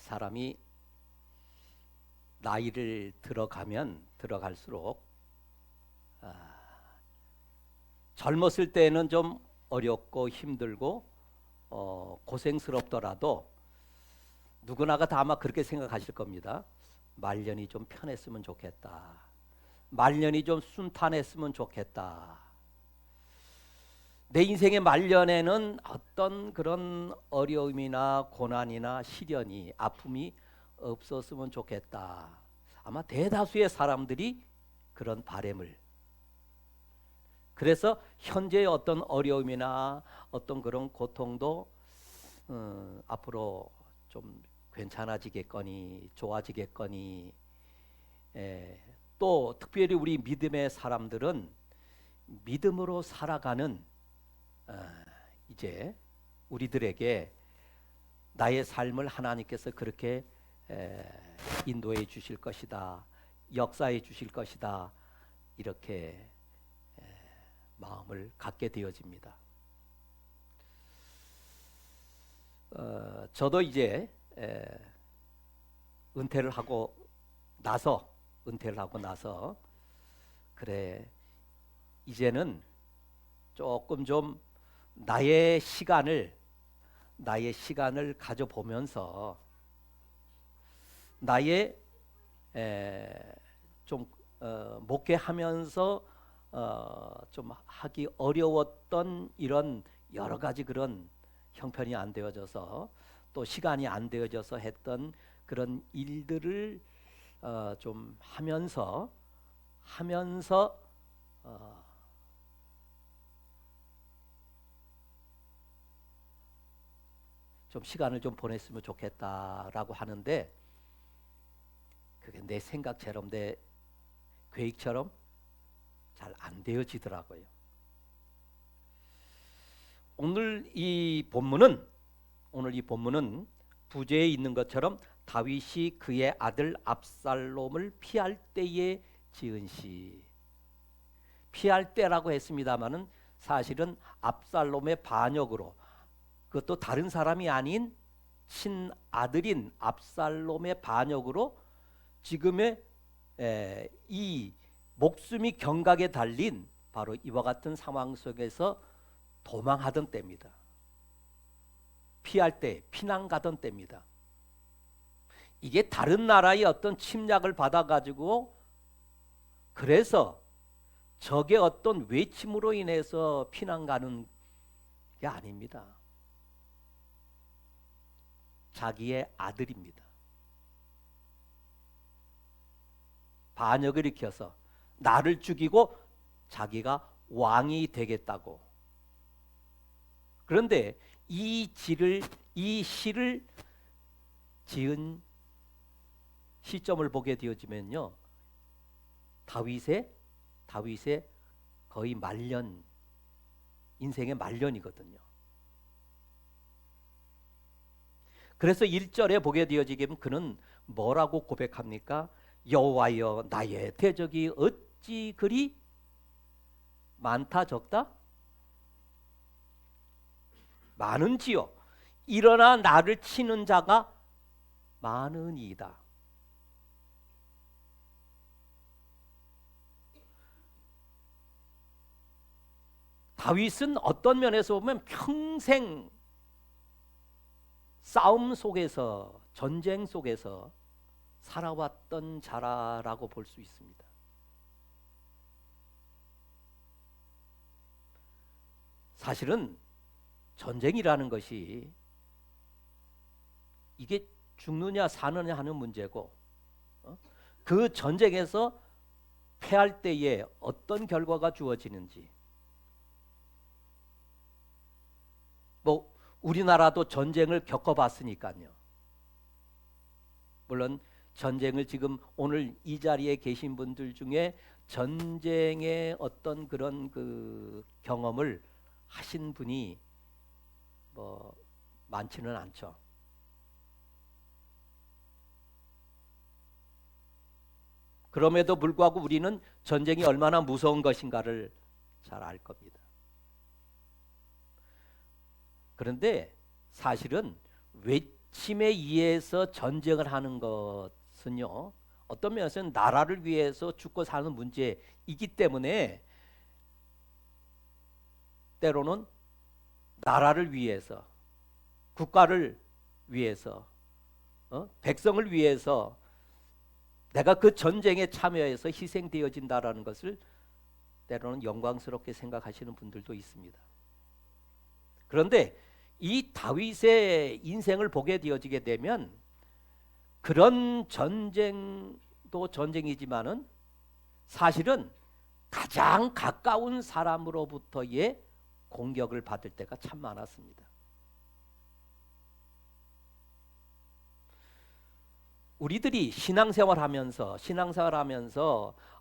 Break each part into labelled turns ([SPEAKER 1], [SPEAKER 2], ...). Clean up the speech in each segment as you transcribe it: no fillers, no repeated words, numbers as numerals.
[SPEAKER 1] 사람이 나이를 들어가면 들어갈수록 젊었을 때는 좀 어렵고 힘들고 고생스럽더라도 누구나가 다 아마 그렇게 생각하실 겁니다. 말년이 좀 편했으면 좋겠다. 말년이 좀 순탄했으면 좋겠다. 내 인생의 말년에는 어떤 그런 어려움이나 고난이나 시련이 아픔이 없었으면 좋겠다. 아마 대다수의 사람들이 그런 바람을, 그래서 현재의 어떤 어려움이나 어떤 그런 고통도 앞으로 좀 괜찮아지겠거니 좋아지겠거니, 또 특별히 우리 믿음의 사람들은 믿음으로 살아가는 이제 우리들에게 나의 삶을 하나님께서 그렇게 인도해 주실 것이다, 역사해 주실 것이다, 이렇게 마음을 갖게 되어집니다. 저도 이제 은퇴를 하고 나서 그래, 이제는 조금 좀 나의 시간을 가져보면서 나의 좀 목회하면서 좀 하기 어려웠던 이런 여러 가지 그런 형편이 안 되어져서 또 시간이 안 되어져서 했던 그런 일들을 좀 하면서 좀 시간을 좀 보냈으면 좋겠다라고 하는데, 그게 내 생각처럼 내 계획처럼 잘 안 되어지더라고요. 오늘 이 본문은 부제에 있는 것처럼 다윗이 그의 아들 압살롬을 피할 때에 지은 시. 피할 때라고 했습니다마는 사실은 압살롬의 반역으로, 그것도 다른 사람이 아닌 친아들인 압살롬의 반역으로 지금의 이 목숨이 경각에 달린 바로 이와 같은 상황 속에서 도망하던 때입니다. 피할 때, 피난 가던 때입니다. 이게 다른 나라의 어떤 침략을 받아가지고, 그래서 적의 어떤 외침으로 인해서 피난 가는 게 아닙니다. 자기의 아들입니다. 반역을 일으켜서 나를 죽이고 자기가 왕이 되겠다고. 그런데 이 시를 지은 시점을 보게 되어지면요, 다윗의 거의 말년, 인생의 말년이거든요. 그래서 1절에 보게 되어지면 그는 뭐라고 고백합니까? 여호와여, 나의 대적이 어찌 그리 많다 적다? 많은지요. 일어나 나를 치는 자가 많으니이다. 다윗은 어떤 면에서 보면 평생 싸움 속에서, 전쟁 속에서 살아왔던 자라고 볼 수 있습니다. 사실은 전쟁이라는 것이 이게 죽느냐 사느냐 하는 문제고, 그 전쟁에서 패할 때에 어떤 결과가 주어지는지, 뭐 우리나라도 전쟁을 겪어봤으니까요. 물론 전쟁을 지금 오늘 이 자리에 계신 분들 중에 전쟁의 어떤 그런 그 경험을 하신 분이 뭐 많지는 않죠. 그럼에도 불구하고 우리는 전쟁이 얼마나 무서운 것인가를 잘 알 겁니다. 그런데 사실은 지침에 의해서 전쟁을 하는 것은요, 어떤 면에서는 나라를 위해서 죽고 사는 문제이기 때문에 때로는 나라를 위해서, 국가를 위해서, 백성을 위해서 내가 그 전쟁에 참여해서 희생되어진다라는 것을 때로는 영광스럽게 생각하시는 분들도 있습니다. 그런데 이 다윗의 인생을 보게 되어지게 되면 그런 전쟁도 전쟁이지만은 사실은 가장 가까운 사람으로부터의 공격을 받을 때가 참 많았습니다. 우리들이 신앙생활하면서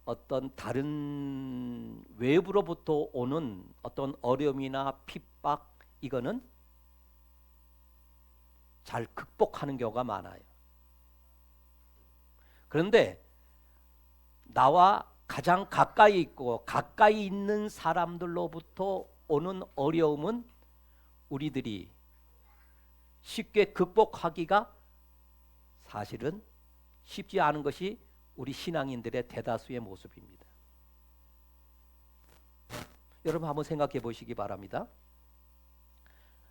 [SPEAKER 1] 어떤 다른 외부로부터 오는 어떤 어려움이나 핍박, 이거는 잘 극복하는 경우가 많아요. 그런데 나와 가장 가까이 있고 가까이 있는 사람들로부터 오는 어려움은 우리들이 쉽게 극복하기가 사실은 쉽지 않은 것이 우리 신앙인들의 대다수의 모습입니다. 여러분 한번 생각해 보시기 바랍니다.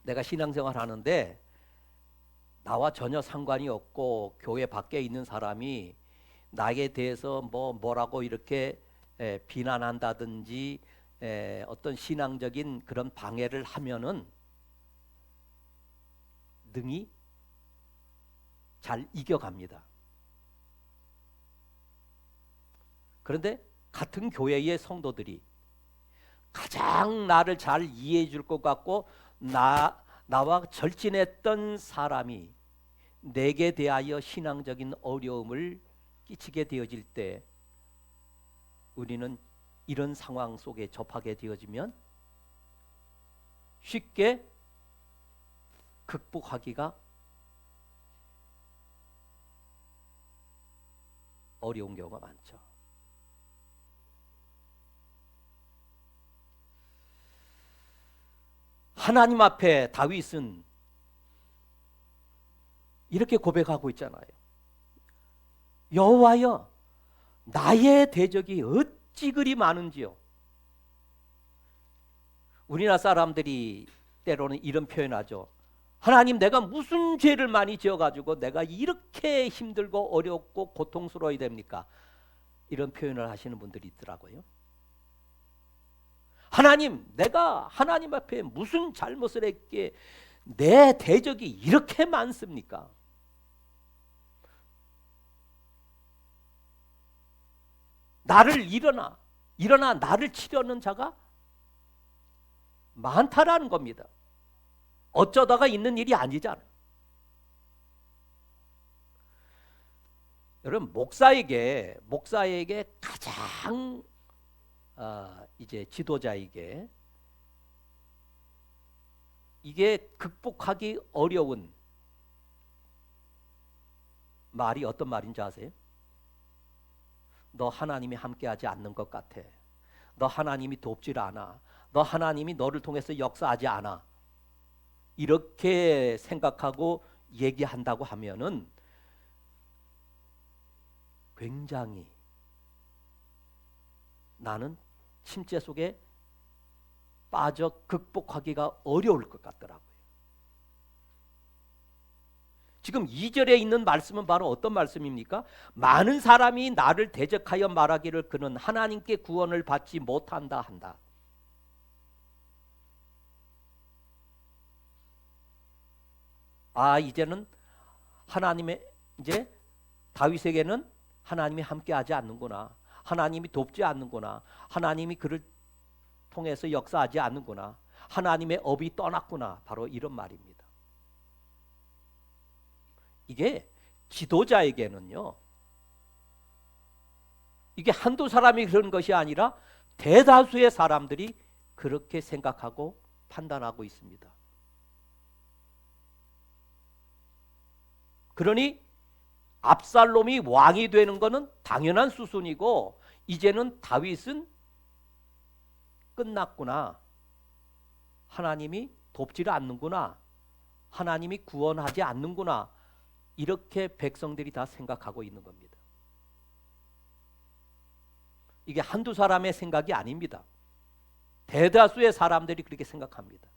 [SPEAKER 1] 내가 신앙생활 하는데 나와 전혀 상관이 없고 교회 밖에 있는 사람이 나에 대해서 뭐라고 이렇게 비난한다든지 어떤 신앙적인 그런 방해를 하면은 능히 잘 이겨갑니다. 그런데 같은 교회의 성도들이 가장 나를 잘 이해해 줄 것 같고 나와 절친했던 사람이 내게 대하여 신앙적인 어려움을 끼치게 되어질 때 우리는 이런 상황 속에 접하게 되어지면 쉽게 극복하기가 어려운 경우가 많죠. 하나님 앞에 다윗은 이렇게 고백하고 있잖아요. 여호와여, 나의 대적이 어찌 그리 많은지요. 우리나라 사람들이 때로는 이런 표현하죠. 하나님, 내가 무슨 죄를 많이 지어가지고 내가 이렇게 힘들고 어렵고 고통스러워야 됩니까? 이런 표현을 하시는 분들이 있더라고요. 하나님, 내가 하나님 앞에 무슨 잘못을 했기에 내 대적이 이렇게 많습니까? 일어나 나를 치려는 자가 많다라는 겁니다. 어쩌다가 있는 일이 아니잖아. 여러분, 목사에게 가장 이제 지도자에게 이게 극복하기 어려운 말이 어떤 말인지 아세요? 너 하나님이 함께하지 않는 것 같아. 너 하나님이 돕질 않아. 너 하나님이 너를 통해서 역사하지 않아. 이렇게 생각하고 얘기한다고 하면은 굉장히 나는 침체 속에 빠져 극복하기가 어려울 것 같더라고요. 지금 2절에 있는 말씀은 바로 어떤 말씀입니까? 많은 사람이 나를 대적하여 말하기를 그는 하나님께 구원을 받지 못한다 한다. 이제는 이제 다윗에게는 하나님이 함께하지 않는구나. 하나님이 돕지 않는구나. 하나님이 그를 통해서 역사하지 않는구나. 하나님의 업이 떠났구나. 바로 이런 말입니다. 이게 지도자에게는요, 이게 한두 사람이 그런 것이 아니라 대다수의 사람들이 그렇게 생각하고 판단하고 있습니다. 그러니 압살롬이 왕이 되는 것은 당연한 수순이고 이제는 다윗은 끝났구나. 하나님이 돕지를 않는구나. 하나님이 구원하지 않는구나 이렇게 백성들이 다 생각하고 있는 겁니다. 이게 한두 사람의 생각이 아닙니다. 대다수의 사람들이 그렇게 생각합니다.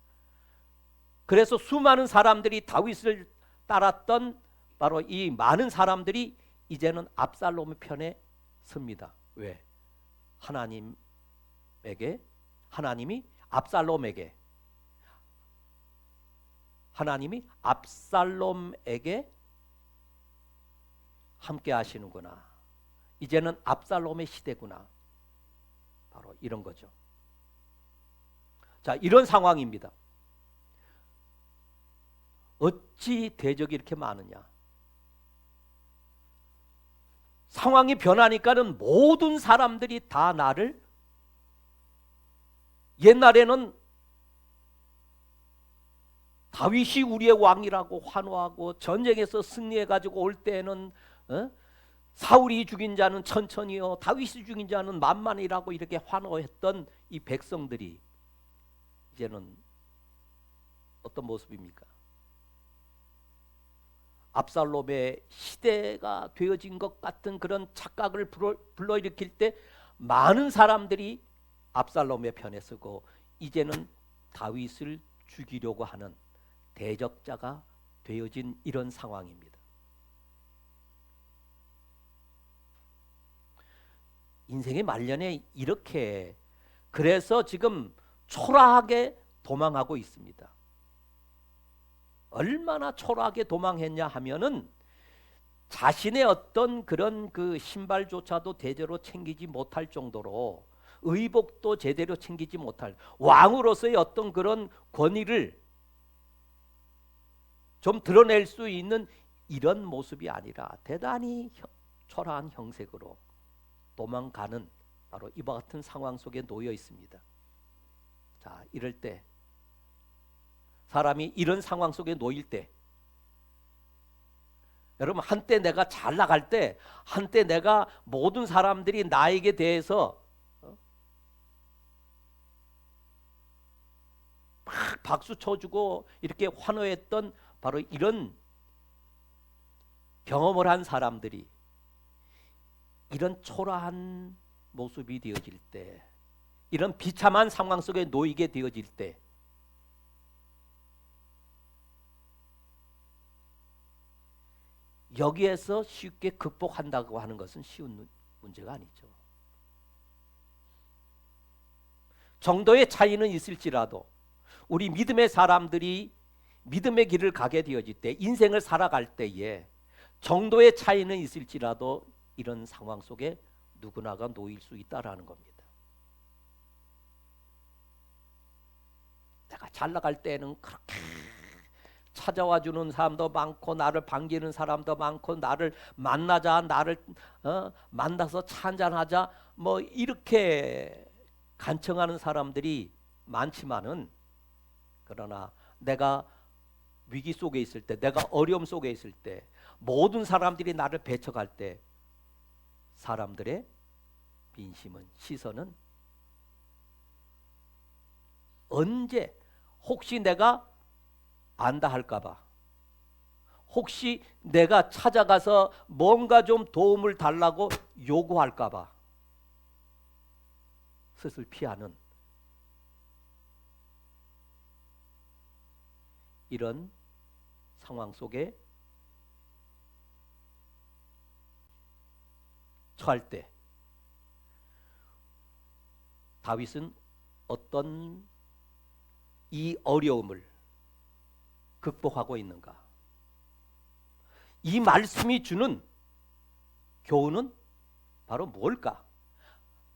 [SPEAKER 1] 그래서 수많은 사람들이 다윗을 따랐던 바로 이 많은 사람들이 이제는 압살롬의 편에 섭니다. 왜? 하나님이 압살롬에게 함께 하시는구나. 이제는 압살롬의 시대구나. 바로 이런 거죠. 자, 이런 상황입니다. 어찌 대적이 이렇게 많으냐? 상황이 변하니까는 모든 사람들이 다 나를, 옛날에는 다윗이 우리의 왕이라고 환호하고 전쟁에서 승리해가지고 올 때에는 사울이 죽인 자는 천천히요 다윗이 죽인 자는 만만이라고 이렇게 환호했던 이 백성들이 이제는 어떤 모습입니까? 압살롬의 시대가 되어진 것 같은 그런 착각을 불러일으킬 때 많은 사람들이 압살롬의 편에 서고 이제는 다윗을 죽이려고 하는 대적자가 되어진 이런 상황입니다. 인생의 말년에 이렇게, 그래서 지금 초라하게 도망하고 있습니다. 얼마나 초라하게 도망했냐 하면은 자신의 어떤 그런 그 신발조차도 제대로 챙기지 못할 정도로, 의복도 제대로 챙기지 못할, 왕으로서의 어떤 그런 권위를 좀 드러낼 수 있는 이런 모습이 아니라 대단히 초라한 형색으로 도망가는 바로 이와 같은 상황 속에 놓여 있습니다. 자, 이럴 때, 사람이 이런 상황 속에 놓일 때, 여러분, 한때 내가 잘 나갈 때, 한때 내가 모든 사람들이 나에게 대해서 막 박수 쳐주고 이렇게 환호했던 바로 이런 경험을 한 사람들이 이런 초라한 모습이 되어질 때, 이런 비참한 상황 속에 놓이게 되어질 때, 여기에서 쉽게 극복한다고 하는 것은 쉬운 문제가 아니죠. 정도의 차이는 있을지라도 우리 믿음의 사람들이 믿음의 길을 가게 되어질 때, 인생을 살아갈 때에 정도의 차이는 있을지라도 이런 상황 속에 누구나가 놓일 수 있다라는 겁니다. 내가 잘 나갈 때는 그렇게 찾아와 주는 사람도 많고, 나를 반기는 사람도 많고, 나를 만나자, 나를 만나서 차 한잔하자, 뭐 이렇게 간청하는 사람들이 많지만은, 그러나 내가 위기 속에 있을 때, 내가 어려움 속에 있을 때, 모든 사람들이 나를 배척할 때, 사람들의 민심은, 시선은 언제, 혹시 내가 안다 할까봐, 혹시 내가 찾아가서 뭔가 좀 도움을 달라고 요구할까봐 슬슬 피하는 이런 상황 속에 처할 때 다윗은 어떤 이 어려움을 극복하고 있는가? 이 말씀이 주는 교훈은 바로 뭘까?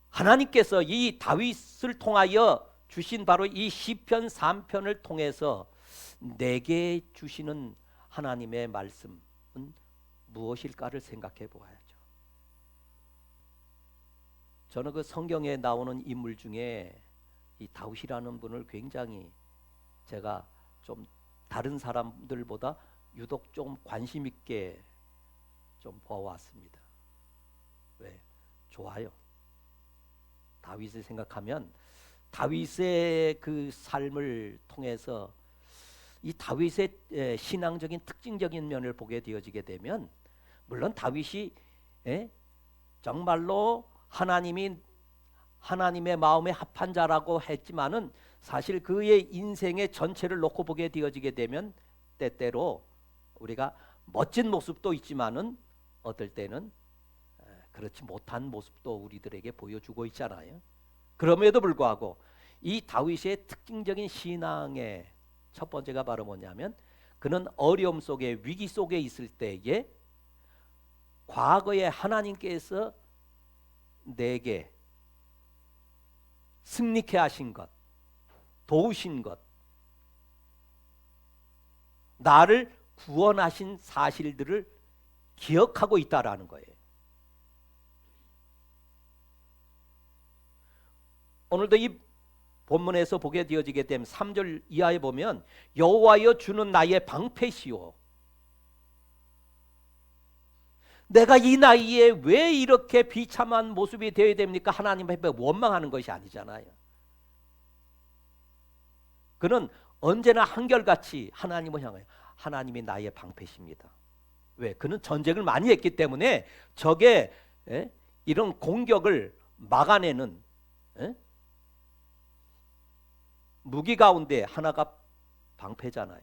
[SPEAKER 1] 하나님께서 이 다윗을 통하여 주신 바로 이 시편 3편을 통해서 내게 주시는 하나님의 말씀은 무엇일까를 생각해 보아야죠. 저는 그 성경에 나오는 인물 중에 이 다윗이라는 분을 굉장히 제가 좀 다른 사람들보다 유독 좀 관심 있게 좀 보아왔습니다. 왜? 좋아요. 다윗을 생각하면 다윗의 그 삶을 통해서 이 다윗의 신앙적인 특징적인 면을 보게 되어지게 되면, 물론 다윗이 정말로 하나님의 마음에 합한 자라고 했지만은, 사실 그의 인생의 전체를 놓고 보게 되어지게 되면 때때로 우리가 멋진 모습도 있지만은 어떨 때는 그렇지 못한 모습도 우리들에게 보여주고 있잖아요. 그럼에도 불구하고 이 다윗의 특징적인 신앙의 첫 번째가 바로 뭐냐면, 그는 어려움 속에, 위기 속에 있을 때에 과거에 하나님께서 내게 승리케 하신 것, 도우신 것, 나를 구원하신 사실들을 기억하고 있다라는 거예요. 오늘도 이 본문에서 보게 되어지게 되면 3절 이하에 보면, 여호와여 주는 나의 방패시오, 내가 이 나이에 왜 이렇게 비참한 모습이 되어야 됩니까? 하나님 앞에 원망하는 것이 아니잖아요. 그는 언제나 한결같이 하나님을 향하여, 하나님이 나의 방패십니다. 왜? 그는 전쟁을 많이 했기 때문에 적의 이런 공격을 막아내는 무기 가운데 하나가 방패잖아요.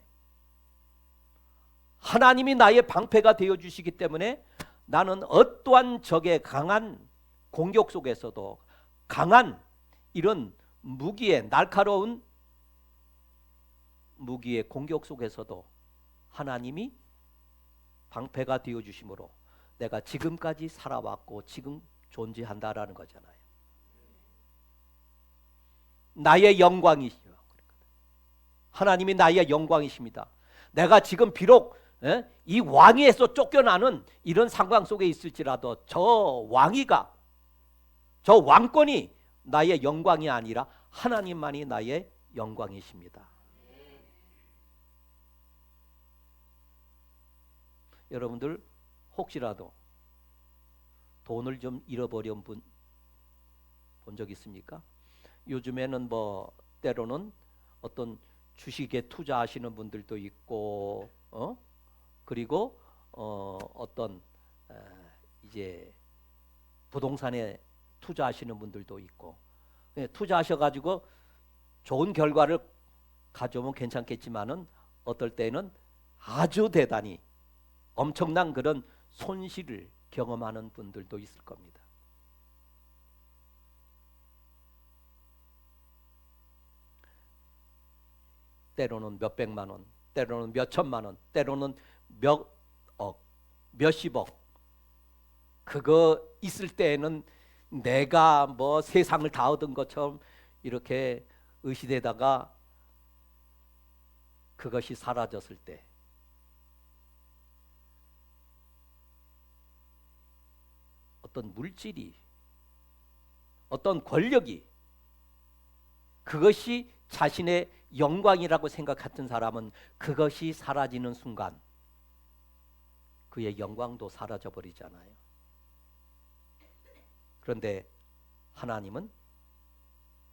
[SPEAKER 1] 하나님이 나의 방패가 되어주시기 때문에 나는 어떠한 적의 강한 공격 속에서도, 강한 이런 무기의, 날카로운 무기의 공격 속에서도 하나님이 방패가 되어주심으로 내가 지금까지 살아왔고 지금 존재한다라는 거잖아요. 나의 영광이시죠. 하나님이 나의 영광이십니다. 내가 지금 비록 이 왕위에서 쫓겨나는 이런 상황 속에 있을지라도 저 왕위가, 저 왕권이 나의 영광이 아니라 하나님만이 나의 영광이십니다. 여러분들 혹시라도 돈을 좀 잃어버린 분 본 적 있습니까? 요즘에는 뭐 때로는 어떤 주식에 투자하시는 분들도 있고, 그리고 어떤 이제 부동산에 투자하시는 분들도 있고, 투자하셔가지고 좋은 결과를 가져오면 괜찮겠지만은 어떨 때는 아주 대단히 엄청난 그런 손실을 경험하는 분들도 있을 겁니다. 때로는 몇백만 원, 때로는 몇천만 원, 때로는 몇억, 몇십억. 그거 있을 때에는 내가 뭐 세상을 다 얻은 것처럼 이렇게 의시되다가 그것이 사라졌을 때, 어떤 물질이, 어떤 권력이, 그것이 자신의 영광이라고 생각했던 사람은 그것이 사라지는 순간 그의 영광도 사라져 버리잖아요. 그런데 하나님은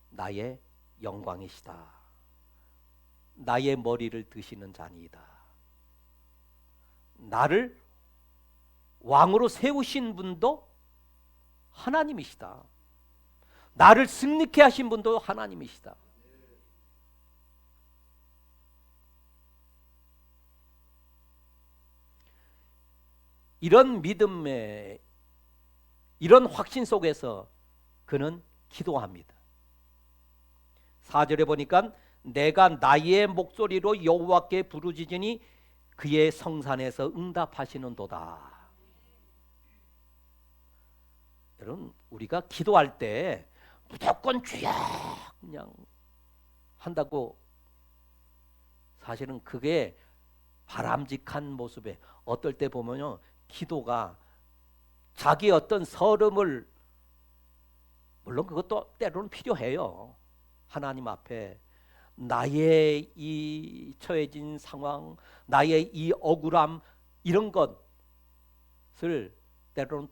[SPEAKER 1] 나의 영광이시다. 나의 머리를 드시는 자니이다. 나를 왕으로 세우신 분도 하나님이시다. 나를 승리케 하신 분도 하나님이시다. 이런 믿음의, 이런 확신 속에서 그는 기도합니다. 4절에 보니까 내가 나의 목소리로 여호와께 부르짖으니 그의 성산에서 응답하시는도다. 여러분, 우리가 기도할 때 무조건 주여 그냥 한다고, 사실은 그게 바람직한 모습에, 어떨 때 보면요, 기도가 자기 어떤 서름을, 물론 그것도 때로는 필요해요. 하나님 앞에 나의 이 처해진 상황, 나의 이 억울함, 이런 것을 때로는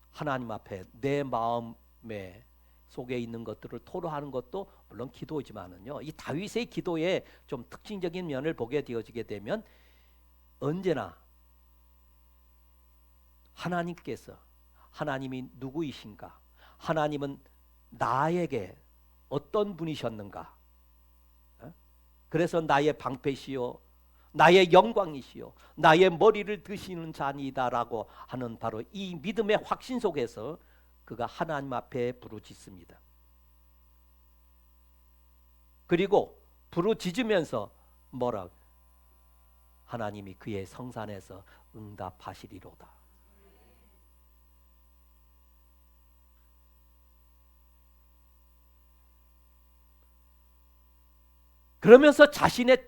[SPEAKER 1] 하나님 앞에 내 마음에 속에 있는 것들을 토로하는 것도 물론 기도지만은요. 이 다윗의 기도의 좀 특징적인 면을 보게 되어지게 되면 언제나 하나님께서 하나님이 누구이신가? 하나님은 나에게 어떤 분이셨는가? 그래서 나의 방패시요 나의 영광이시요 나의 머리를 드시는 자니다라고 하는 바로 이 믿음의 확신 속에서 그가 하나님 앞에 부르짖습니다. 그리고 부르짖으면서 뭐라? 하나님이 그의 성산에서 응답하시리로다. 그러면서 자신의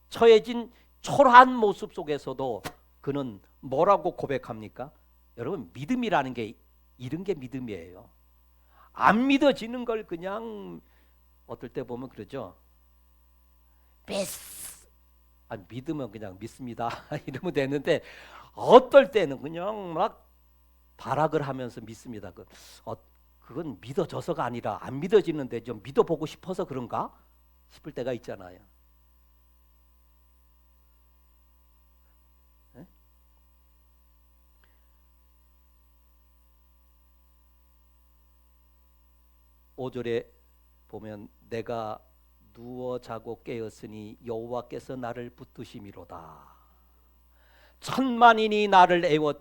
[SPEAKER 1] 처해진 초라한 모습 속에서도 그는 뭐라고 고백합니까? 여러분, 믿음이라는 게 이런 게 믿음이에요. 안 믿어지는 걸 그냥 어떨 때 보면 그러죠. 믿으면 그냥 믿습니다 이러면 되는데 어떨 때는 그냥 막 발악을 하면서 믿습니다. 그건 믿어져서가 아니라 안 믿어지는데 좀 믿어보고 싶어서 그런가 싶을 때가 있잖아요. 네? 5절에 보면 내가 누워 자고 깨었으니 여호와께서 나를 붙드심이로다. 천만인이 나를 애워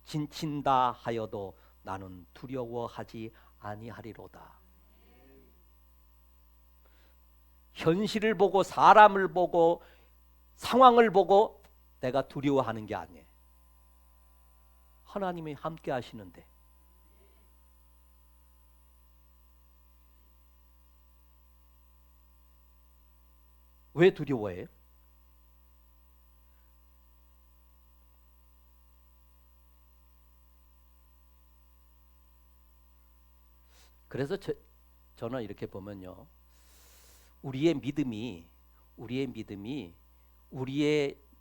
[SPEAKER 1] 진친다 하여도 나는 두려워하지 아니하리로다. 현실을 보고 사람을 보고 상황을 보고 내가 두려워하는 게 아니에요. 하나님이 함께 하시는데 왜 두려워해요? 그래서 저는 이렇게 보면요, 우리의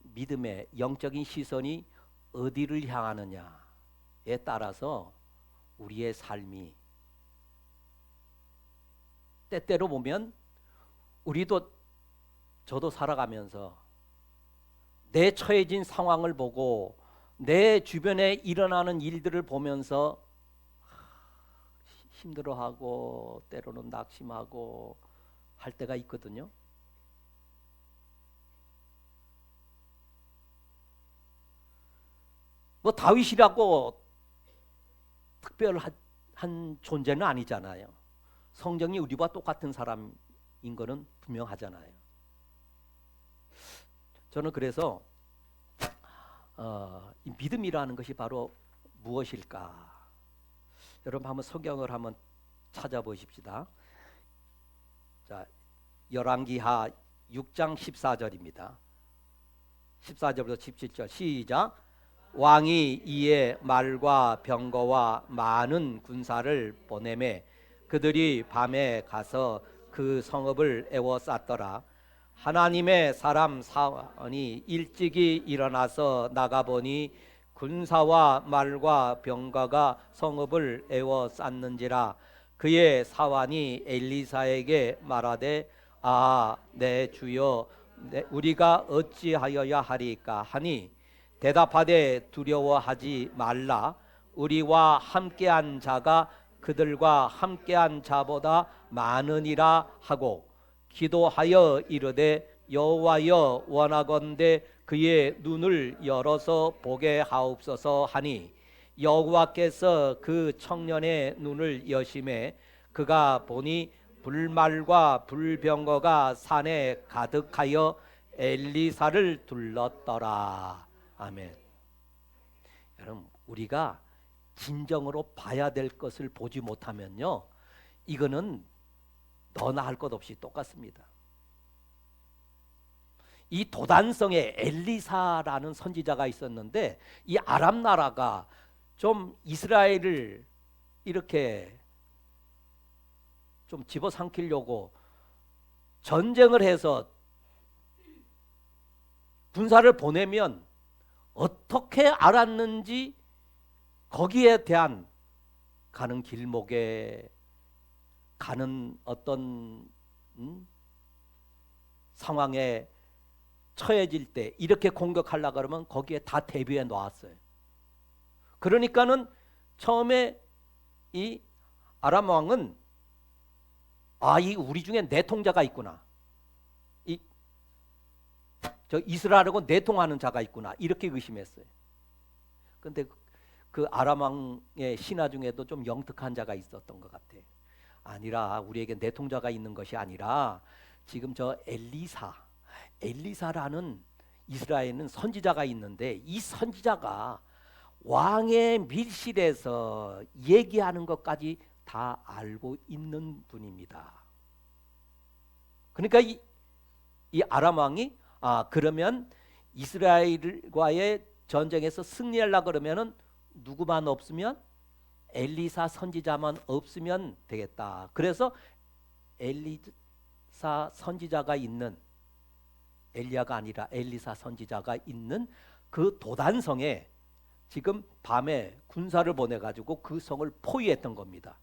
[SPEAKER 1] 믿음의 영적인 시선이 어디를 향하느냐에 따라서 우리의 삶이 때때로 보면 저도 살아가면서 내 처해진 상황을 보고 내 주변에 일어나는 일들을 보면서 힘들어하고 때로는 낙심하고 할 때가 있거든요. 뭐 다윗이라고 특별한 존재는 아니잖아요. 성경이 우리와 똑같은 사람인 거는 분명하잖아요. 저는 그래서 이 믿음이라는 것이 바로 무엇일까? 여러분 한번 성경을 한번 찾아보십시다. 자, 열왕기하 6장 14절입니다. 14절부터 17절 시작. 왕이 이에 말과 병거와 많은 군사를 보내매 그들이 밤에 가서 그 성읍을 에워쌌더라. 하나님의 사람 사원이 일찍이 일어나서 나가보니 군사와 말과 병거가 성읍을 에워쌌는지라. 그의 사환이 엘리사에게 말하되 내 주여 우리가 어찌하여야 하리까 하니 대답하되 두려워하지 말라. 우리와 함께한 자가 그들과 함께한 자보다 많으니라 하고 기도하여 이르되 여호와여 원하건대 그의 눈을 열어서 보게 하옵소서 하니 여호와께서 그 청년의 눈을 여심해 그가 보니 불말과 불병거가 산에 가득하여 엘리사를 둘렀더라. 아멘. 여러분, 우리가 진정으로 봐야 될 것을 보지 못하면요, 이거는 너나 할 것 없이 똑같습니다. 이 도단성에 엘리사라는 선지자가 있었는데 이 아람 나라가 좀 이스라엘을 이렇게 좀 집어삼키려고 전쟁을 해서 군사를 보내면 어떻게 알았는지 거기에 대한 가는 길목에 가는 어떤 상황에 처해질 때 이렇게 공격하려고 그러면 거기에 다 대비해 놓았어요. 그러니까는 처음에 이 아람 왕은 이 우리 중에 내통자가 있구나. 저 이스라엘하고 내통하는 자가 있구나. 이렇게 의심했어요. 근데 그 아람 왕의 신하 중에도 좀 영특한 자가 있었던 것 같아. 아니라 우리에게 내통자가 있는 것이 아니라 지금 저 엘리사라는 이스라엘에는 선지자가 있는데 이 선지자가 왕의 밀실에서 얘기하는 것까지 다 알고 있는 분입니다. 그러니까 이 아람 왕이 그러면 이스라엘과의 전쟁에서 승리하려고 그러면은 누구만 없으면 엘리사 선지자만 없으면 되겠다. 그래서 엘리사 선지자가 있는 엘리야가 아니라 엘리사 선지자가 있는 그 도단성에 지금 밤에 군사를 보내가지고 그 성을 포위했던 겁니다.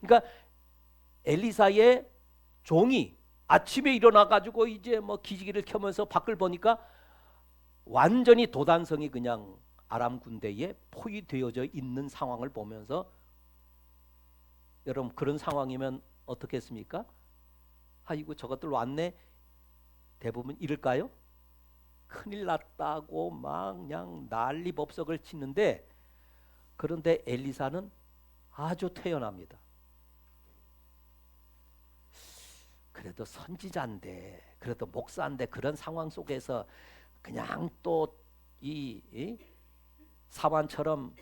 [SPEAKER 1] 그러니까 엘리사의 종이 아침에 일어나가지고 이제 뭐 기지개를 켜면서 밖을 보니까 완전히 도단성이 그냥 아람 군대에 포위되어져 있는 상황을 보면서 여러분 그런 상황이면 어떻겠습니까? 아이고 저것들 왔네. 대부분 이럴까요? 큰일 났다고 막 그냥 난리법석을 치는데 그런데 엘리사는 아주 태연합니다. 그래도 선지자인데 그래도 목사인데 그런 상황 속에서 그냥 또 이 사환처럼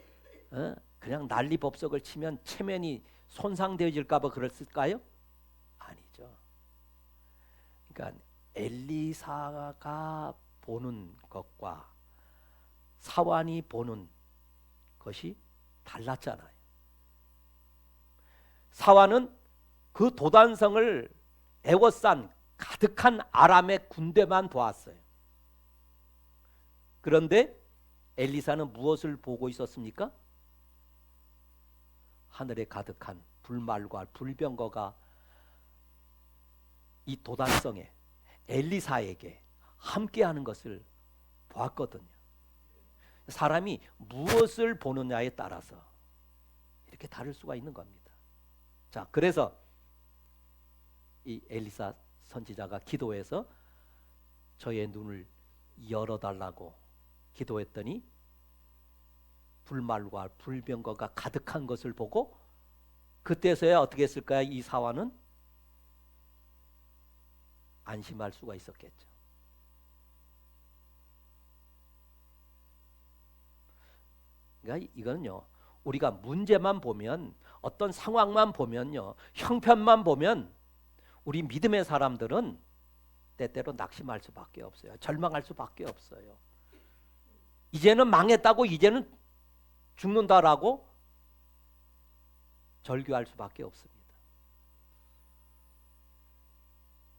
[SPEAKER 1] 그냥 난리법석을 치면 체면이 손상되어질까 봐 그랬을까요? 아니죠. 그러니까 엘리사가 보는 것과 사환이 보는 것이 달랐잖아요. 사환은 그 도단성을 에워싼 가득한 아람의 군대만 보았어요. 그런데 엘리사는 무엇을 보고 있었습니까? 하늘에 가득한 불말과 불병거가 이 도단성에 엘리사에게 함께하는 것을 보았거든요. 사람이 무엇을 보느냐에 따라서 이렇게 다를 수가 있는 겁니다. 자, 그래서 이 엘리사 선지자가 기도해서 저의 눈을 열어달라고 기도했더니 불말과 불병거가 가득한 것을 보고 그때서야 어떻게 했을까요? 이 사환은 안심할 수가 있었겠죠. 그러니까 이거는요, 우리가 문제만 보면 어떤 상황만 보면요, 형편만 보면 우리 믿음의 사람들은 때때로 낙심할 수밖에 없어요. 절망할 수밖에 없어요. 이제는 망했다고 이제는 죽는다라고 절규할 수밖에 없습니다.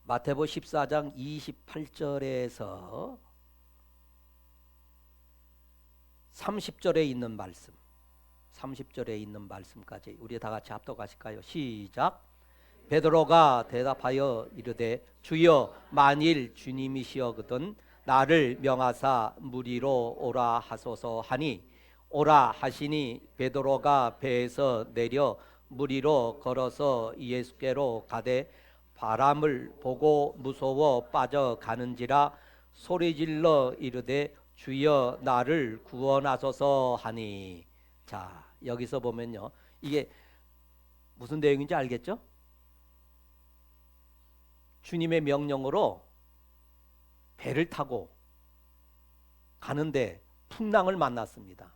[SPEAKER 1] 마태복음 14장 28절에서 30절에 있는 말씀, 30절에 있는 말씀까지 우리 다 같이 합독하실까요? 시작. 베드로가 대답하여 이르되 주여 만일 주님이시거든 나를 명하사 물 위로 오라 하소서 하니 오라 하시니 베드로가 배에서 내려 물 위로 걸어서 예수께로 가되 바람을 보고 무서워 빠져가는지라 소리질러 이르되 주여 나를 구원하소서 하니. 자, 여기서 보면요, 이게 무슨 내용인지 알겠죠? 주님의 명령으로 배를 타고 가는데 풍랑을 만났습니다.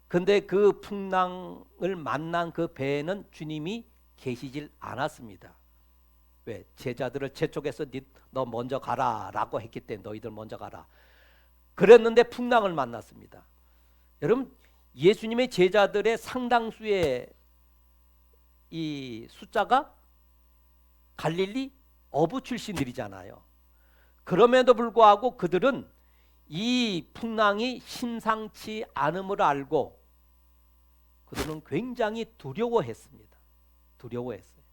[SPEAKER 1] 근데 그 풍랑을 만난 그 배에는 주님이 계시질 않았습니다. 왜? 제자들을 재촉해서 너 먼저 가라 라고 했기 때문에 너희들 먼저 가라 그랬는데 풍랑을 만났습니다. 여러분, 예수님의 제자들의 상당수의 이 숫자가 갈릴리 어부 출신들이잖아요. 그럼에도 불구하고 그들은 이 풍랑이 심상치 않음을 알고 그들은 굉장히 두려워했습니다. 두려워했어요.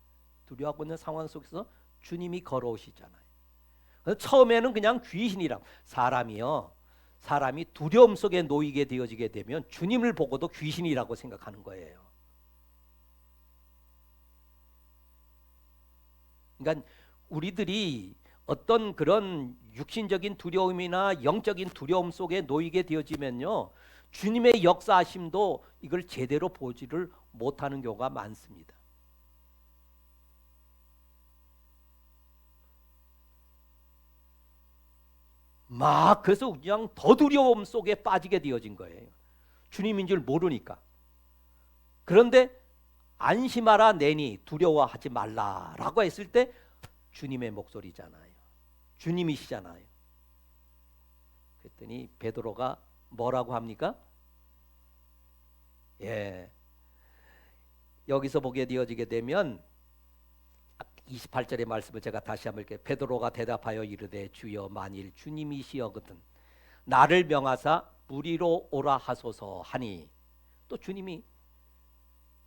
[SPEAKER 1] 두려워하고 있는 상황 속에서 주님이 걸어오시잖아요. 처음에는 그냥 귀신이라 사람이 두려움 속에 놓이게 되어지게 되면 주님을 보고도 귀신이라고 생각하는 거예요. 그러니까 우리들이 어떤 그런 육신적인 두려움이나 영적인 두려움 속에 놓이게 되어지면요, 주님의 역사하심도 이걸 제대로 보지를 못하는 경우가 많습니다. 그래서 그냥 더 두려움 속에 빠지게 되어진 거예요. 주님인 줄 모르니까. 그런데 안심하라 내니 두려워하지 말라라고 했을 때 주님의 목소리잖아요. 주님이시잖아요. 그랬더니 베드로가 뭐라고 합니까? 여기서 보게 되어지게 되면 28절의 말씀을 제가 다시 한번 읽게. 베드로가 대답하여 이르되 주여 만일 주님이시여거든 나를 명하사 무리로 오라 하소서 하니, 또 주님이,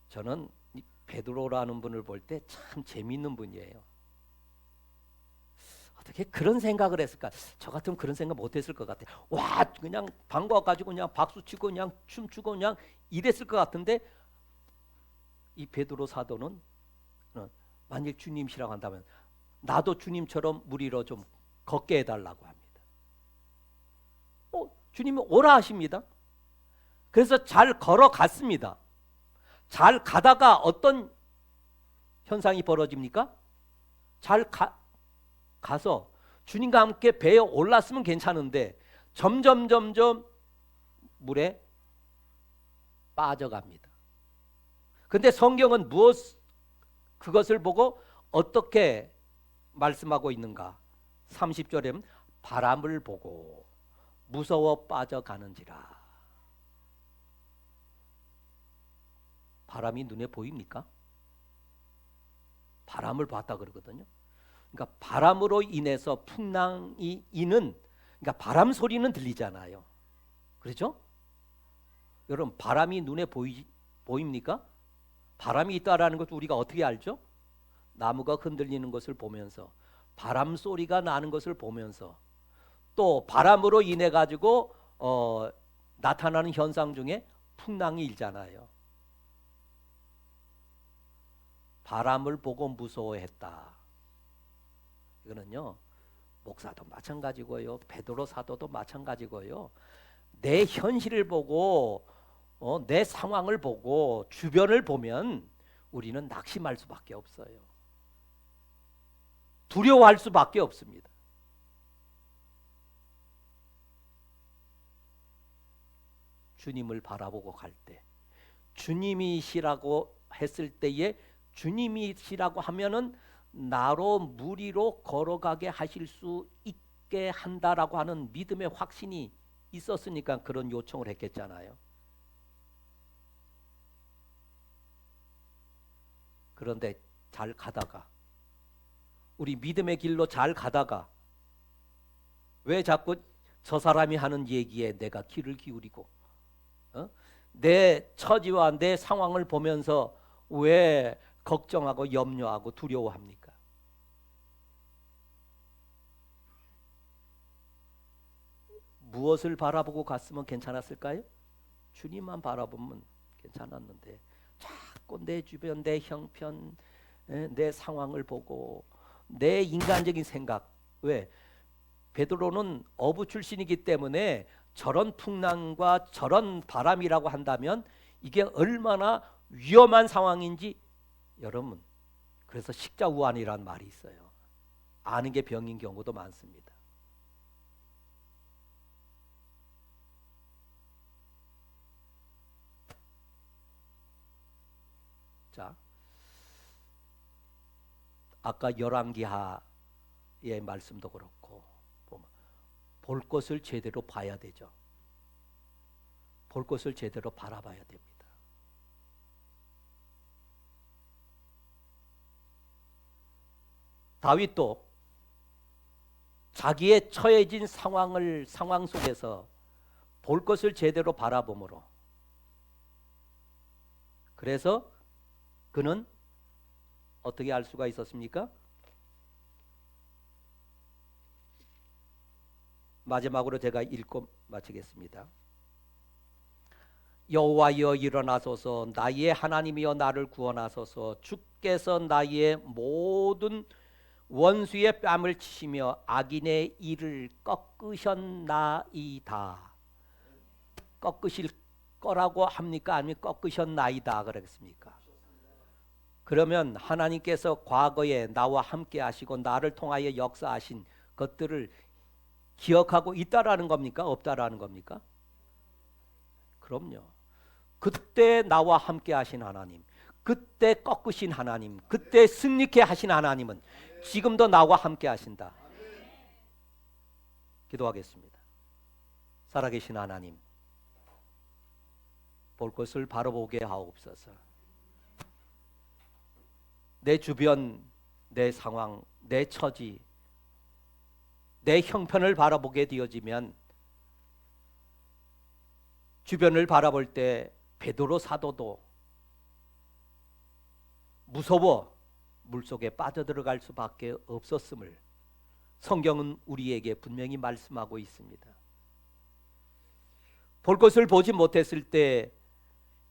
[SPEAKER 1] 저는 베드로라는 분을 볼 때 참 재미있는 분이에요. 어떻게 그런 생각을 했을까? 저 같으면 그런 생각 못했을 것 같아요. 와, 그냥 반가워가지고 그냥 박수치고 그냥 춤추고 그냥 이랬을 것 같은데, 이 베드로 사도는 만일 주님이시라고 한다면 나도 주님처럼 무리로 좀 걷게 해달라고 합니다. 주님이 오라 하십니다. 그래서 잘 걸어갔습니다. 잘 가다가 어떤 현상이 벌어집니까? 잘 가서 주님과 함께 배에 올랐으면 괜찮은데 점점 물에 빠져갑니다. 근데 성경은 그것을 보고 어떻게 말씀하고 있는가? 30절에 바람을 보고 무서워 빠져가는지라. 바람이 눈에 보입니까? 바람을 봤다 그러거든요. 그러니까 바람으로 인해서 풍랑이 이는, 그러니까 바람 소리는 들리잖아요. 그렇죠? 여러분, 바람이 눈에 보입니까? 바람이 있다라는 것도 우리가 어떻게 알죠? 나무가 흔들리는 것을 보면서, 바람 소리가 나는 것을 보면서, 또 바람으로 인해 가지고 나타나는 현상 중에 풍랑이 일잖아요. 바람을 보고 무서워했다. 이거는요, 목사도 마찬가지고요, 베드로 사도도 마찬가지고요. 내 현실을 보고 내 상황을 보고 주변을 보면 우리는 낙심할 수밖에 없어요. 두려워할 수밖에 없습니다. 주님을 바라보고 갈 때, 주님이시라고 했을 때에, 주님이시라고 하면은 나로 무리로 걸어가게 하실 수 있게 한다라고 하는 믿음의 확신이 있었으니까 그런 요청을 했겠잖아요. 그런데 잘 가다가, 우리 믿음의 길로 잘 가다가 왜 자꾸 저 사람이 하는 얘기에 내가 귀를 기울이고 내 처지와 내 상황을 보면서 왜 걱정하고 염려하고 두려워합니까? 무엇을 바라보고 갔으면 괜찮았을까요? 주님만 바라보면 괜찮았는데 자꾸 내 주변, 내 형편, 내 상황을 보고 내 인간적인 생각. 왜? 베드로는 어부 출신이기 때문에 저런 풍랑과 저런 바람이라고 한다면 이게 얼마나 위험한 상황인지, 여러분, 그래서 식자우안이라는 말이 있어요. 아는 게 병인 경우도 많습니다. 자, 아까 열왕기하의 말씀도 그렇고 볼 것을 제대로 봐야 되죠. 볼 것을 제대로 바라봐야 됩니다. 다윗도 자기의 처해진 상황 속에서 볼 것을 제대로 바라봄으로, 그래서 그는 어떻게 알 수가 있었습니까? 마지막으로 제가 읽고 마치겠습니다. 여호와여 일어나소서, 나의 하나님이여 나를 구원하소서. 주께서 나의 모든 원수의 뺨을 치시며 악인의 일을 꺾으셨나이다. 꺾으실 거라고 합니까? 아니면 꺾으셨나이다 그러겠습니까? 그러면 하나님께서 과거에 나와 함께 하시고 나를 통하여 역사하신 것들을 기억하고 있다라는 겁니까? 없다라는 겁니까? 그럼요. 그때 나와 함께 하신 하나님, 그때 꺾으신 하나님, 그때 승리케 하신 하나님은 지금도 나와 함께 하신다. 기도하겠습니다. 살아계신 하나님, 볼 것을 바로 보게 하옵소서. 내 주변, 내 상황, 내 처지, 내 형편을 바라보게 되어지면 주변을 바라볼 때 베드로 사도도 무서워 물속에 빠져들어갈 수밖에 없었음을 성경은 우리에게 분명히 말씀하고 있습니다. 볼 것을 보지 못했을 때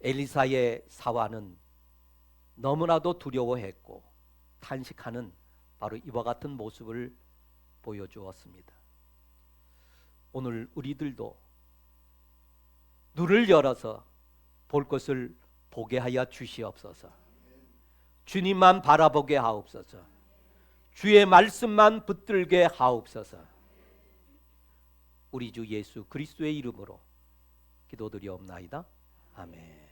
[SPEAKER 1] 엘리사의 사화는 너무나도 두려워했고 탄식하는 바로 이와 같은 모습을 보여주었습니다. 오늘 우리들도 눈을 열어서 볼 것을 보게 하여 주시옵소서. 주님만 바라보게 하옵소서. 주의 말씀만 붙들게 하옵소서. 우리 주 예수 그리스도의 이름으로 기도드리옵나이다. 아멘.